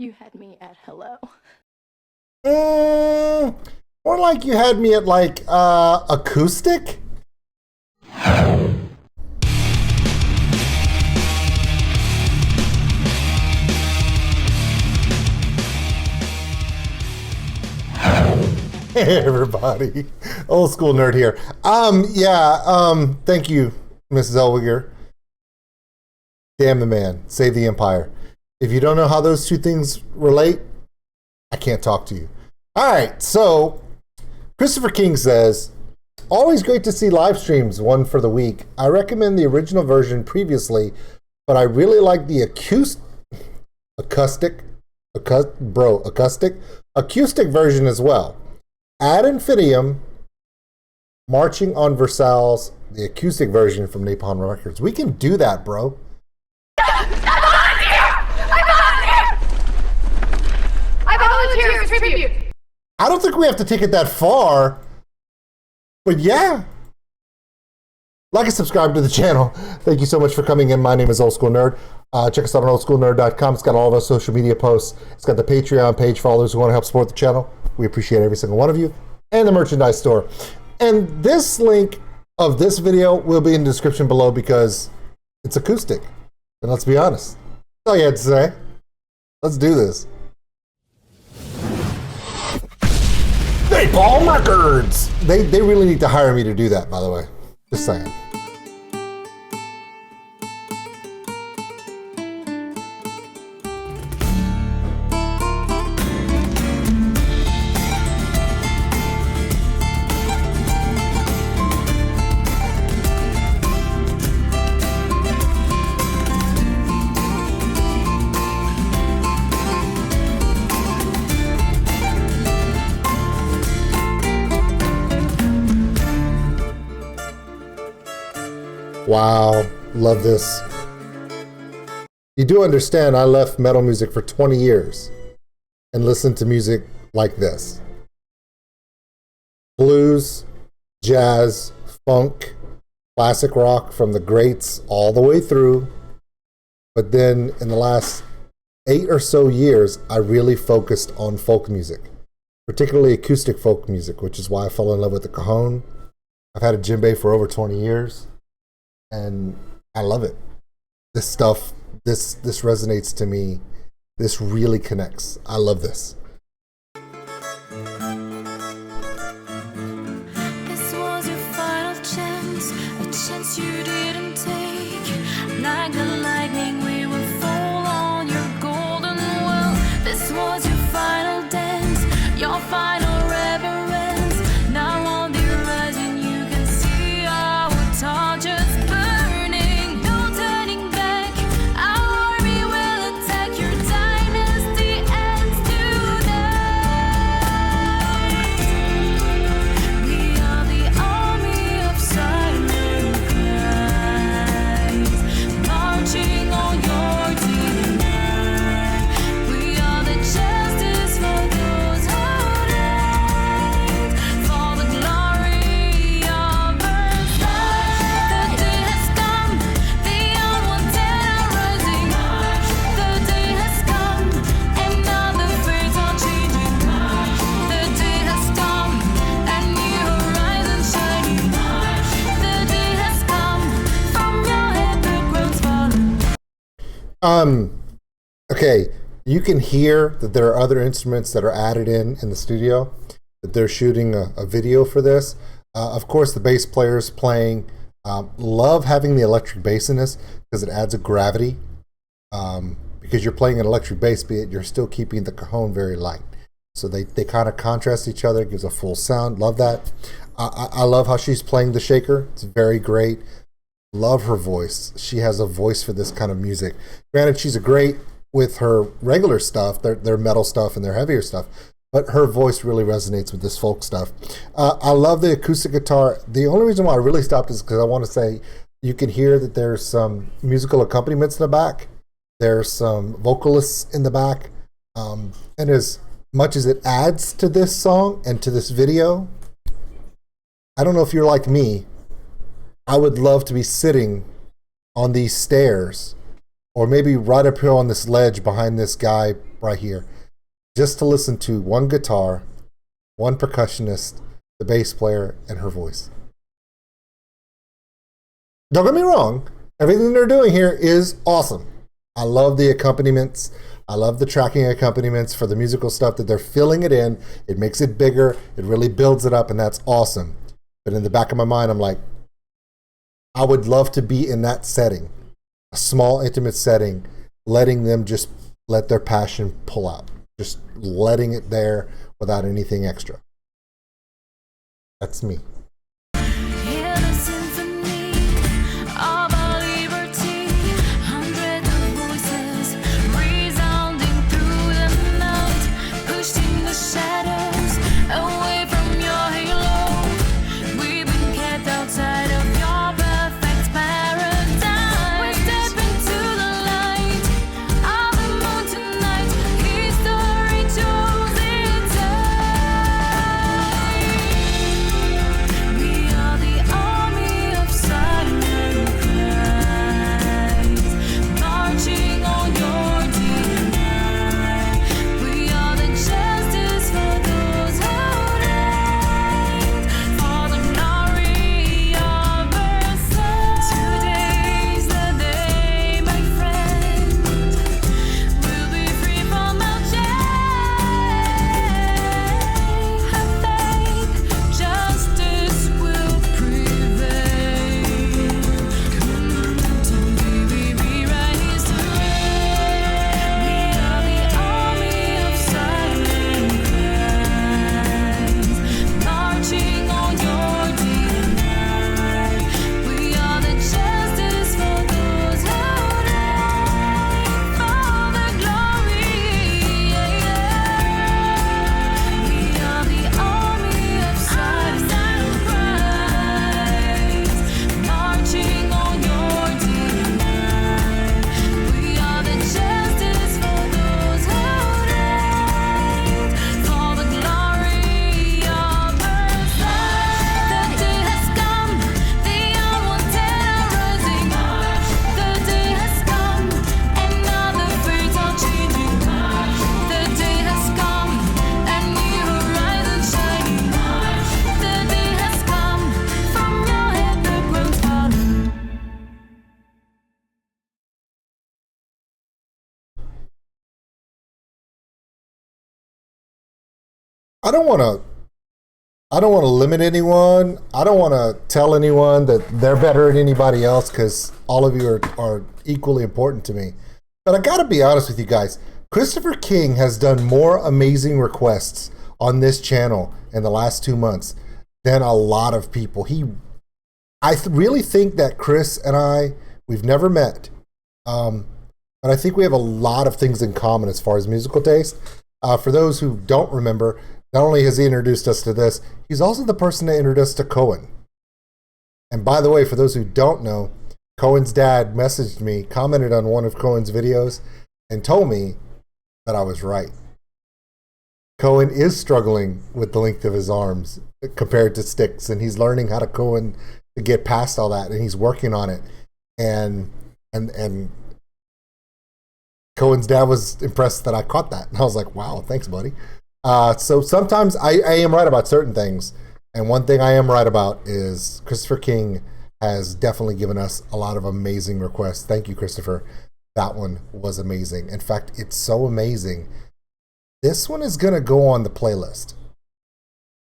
You had me at hello. More like you had me at like acoustic. Hey everybody, old school nerd here. Thank you, Mrs. Elwiger. Damn the man, save the empire. If you don't know how those two things relate, I can't talk to you. All right, so Christopher King says, always great to see live streams, one for the week. I recommend the original version previously, but I really like the acoustic version as well. Add Infinitum, Marching on Versailles, the acoustic version from Napalm Records. We can do that, bro. I volunteer as tribute. I don't think we have to take it that far, but yeah. Like and subscribe to the channel. Thank you so much for coming in. My name is Old School Nerd. Check us out on oldschoolnerd.com. It's got all of our social media posts. It's got the Patreon page for all those who want to help support the channel. We appreciate every single one of you. And the merchandise store. And this link of this video will be in the description below because it's acoustic. And let's be honest. That's all you had to say. Let's do this. Napalm Records! They really need to hire me to do that, by the way. Just saying. Wow, love this. You do understand I left metal music for 20 years and listened to music like this. Blues, jazz, funk, classic rock from the greats all the way through. But then in the last 8 or so years, I really focused on folk music, particularly acoustic folk music, which is why I fell in love with the cajon. I've had a djembe for over 20 years. And I love it. This stuff, this resonates to me. This really connects. I love this. This was your final chance, a chance you didn't take. Like the lightning, we will fall on your golden well. This was your final dance, your final reverence. Now on the horizon, you can see our torches. Okay, you can hear that there are other instruments that are added in the studio, that they're shooting a video for this. Of course, the bass player's playing. Love having the electric bass in this because it adds a gravity. Because you're playing an electric bass, but you're still keeping the cajon very light. So they kind of contrast each other, gives a full sound. Love that. I love how she's playing the shaker. It's very great. Love her voice. She has a voice for this kind of music. Granted, she's a great with her regular stuff, their metal stuff and their heavier stuff, but her voice really resonates with this folk stuff. I love the acoustic guitar. The only reason why I really stopped is because I want to say you can hear that there's some musical accompaniments in the back. There's some vocalists in the back. And as much as it adds to this song and to this video, I don't know if you're like me, I would love to be sitting on these stairs or maybe right up here on this ledge behind this guy right here just to listen to one guitar, one percussionist, the bass player, and her voice. Don't get me wrong, everything they're doing here is awesome. I love the accompaniments. I love the tracking accompaniments for the musical stuff that they're filling it in. It makes it bigger. It really builds it up, and that's awesome. But in the back of my mind, I'm like, I would love to be in that setting, a small, intimate setting, letting them just let their passion pull out, just letting it there without anything extra. That's me. Hear the symphony of our liberty, hundreds of voices resounding through the night, pushing the shadows away from your halo. We've been kept outside of your perfect paradise. We step into the light of the moon tonight. History chose its eye. We are the army of silent cries, marching on your denial. We are the justice for those who died, for the glory of Versailles. Today's the day, my friend. We'll be free from our chains. Have faith, justice will prevail. We rewrite history. We are the army of silent cries, marching on your denial. We are the justice for those who died, for the glory. We are the army of silent cries, marching on your denial. We are the justice for those who died, for the glory of Versailles. The day has come, the unwanted are rising. The day has come, and now the fates are changing. The day has come, and new horizons shining. The day has come, from your head the grows falling. I don't want to limit anyone. I don't want to tell anyone that they're better than anybody else, because all of you are equally important to me. But I got to be honest with you guys. Christopher King has done more amazing requests on this channel in the last 2 months than a lot of people. Really think that Chris and we've never met, but I think we have a lot of things in common as far as musical taste. For those who don't remember, not only has he introduced us to this, he's also the person that introduced us to Cohen. And by the way, for those who don't know, Cohen's dad messaged me, commented on one of Cohen's videos, and told me that I was right. Cohen is struggling with the length of his arms compared to Styx, and he's learning how to get past all that, and he's working on it. And Cohen's dad was impressed that I caught that. And I was like, wow, thanks, buddy. So sometimes I am right about certain things. And one thing I am right about is Christopher King has definitely given us a lot of amazing requests. Thank you, Christopher. That one was amazing. In fact, it's so amazing. This one is going to go on the playlist.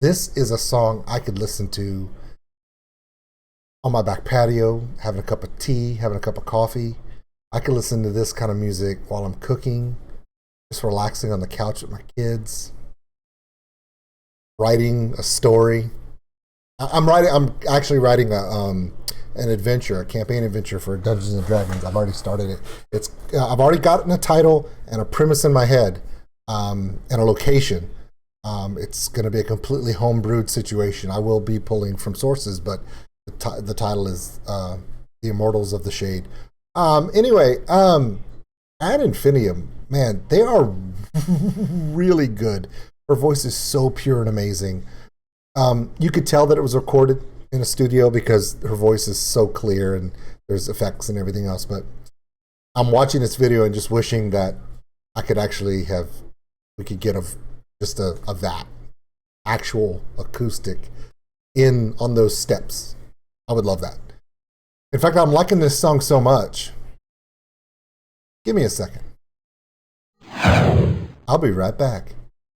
This is a song I could listen to on my back patio, having a cup of tea, having a cup of coffee. I could listen to this kind of music while I'm cooking, just relaxing on the couch with my kids, writing a story. I'm actually writing an adventure, a campaign adventure for Dungeons and Dragons. I've already started it. I've already gotten a title and a premise in my head, and a location. It's going to be a completely homebrewed situation. I will be pulling from sources, but the title is The Immortals of the Shade. Anyway, at Infinitum, man, they are really good. Her voice is so pure and amazing. You could tell that it was recorded in a studio because her voice is so clear and there's effects and everything else. But I'm watching this video and just wishing that I could actually have, we could get just a that actual acoustic in on those steps. I would love that. In fact, I'm liking this song so much. Give me a second. I'll be right back.